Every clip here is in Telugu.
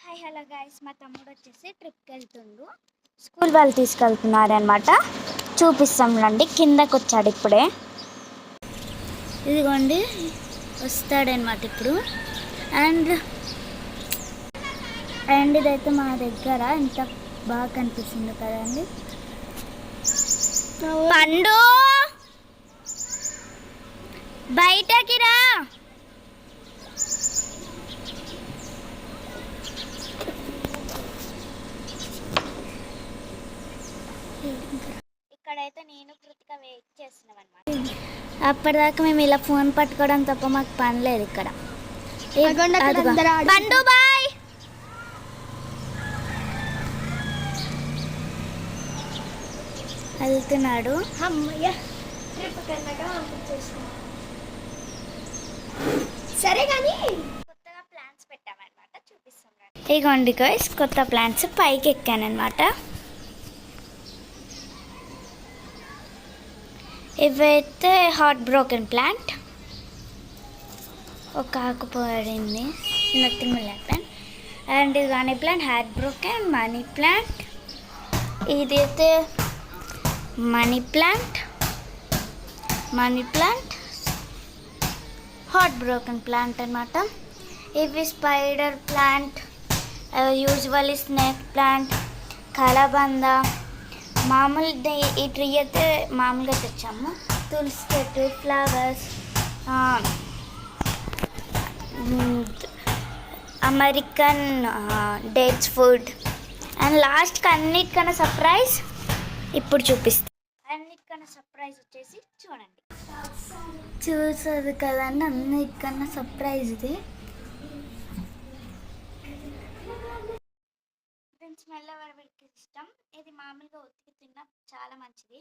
హాయ్ హలో గైస్, మా తమ్ముడు వచ్చేసి ట్రిప్కి వెళ్తుండు. స్కూల్ వాళ్ళు తీసుకెళ్తున్నారనమాట. చూపిస్తాం రండి. కిందకు వచ్చాడు ఇప్పుడే. ఇదిగోండి వస్తాడనమాట ఇప్పుడు. అండ్ ఇదైతే మా దగ్గర ఎంత బాగా కనిపిస్తుంది కదండి. పండు బయటకి రా. ఇక్కడైతే నేను కృతిక వెయిట్ చేస్తున్నాం అనమాట. అప్పటిదాకా మేము ఇలా ఫోన్ పట్టుకోవడం తప్ప మాకు పని లేదు ఇక్కడ. పండు బాయ్. వెళ్తున్నాడు. సరే కానీ కొత్తగా ప్లాన్స్ పెట్టామన్నమాట, చూపిస్తాం. ఇగోండి గైస్, కొత్త ప్లాన్స్ పైకి ఎక్కానమాట. ఇవైతే హార్ట్ బ్రోకెన్ ప్లాంట్, ఒక ఆకుపోయింది, నథింగ్ విల్ హ్యాపెన్. అండ్ ఇది money plant, heart broken, money plant. ఇదైతే money plant, heart broken plant అనమాట. ఇవి spider plant, usually snake plant, కలబంద. మామూలు ఈ ట్రీ అయితే మామూలుగా తెచ్చాము. తులసి చెట్టు, flowers, American dates food. And లాస్ట్కి అన్నిటికన్నా సర్ప్రైజ్ ఇప్పుడు చూపిస్తాను. అన్నిటికన్నా సర్ప్రైజ్ వచ్చేసి చూడండి. చూసారు కదండి, అన్నిటికన్నా సర్ప్రైజ్ ఇది. స్మెల్ ఎవరికి ఇష్టం. ఇది మామూలుగా ఉతికి తిన్నా చాలా మంచిది.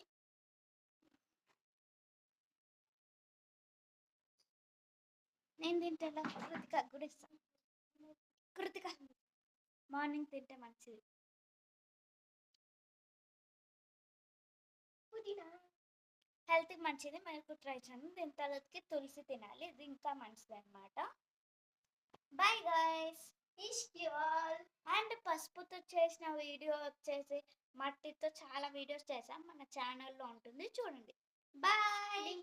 నేను తింటే కృతిక కూడా ఇస్తాను. కృతిక మార్నింగ్ తింటే మంచిది. పుదీనా హెల్త్కి మంచిది, మీరు ట్రై చేయండి. దీని తర్వాతకి తులసి తినాలి, ఇది ఇంకా మంచిది అనమాట. Bye guys. అండ్ పసుపుతో చేసిన వీడియో వచ్చేసి మట్టితో చాలా వీడియోస్ చేసాం, మన ఛానల్లో ఉంటుంది, చూడండి. బాయ్.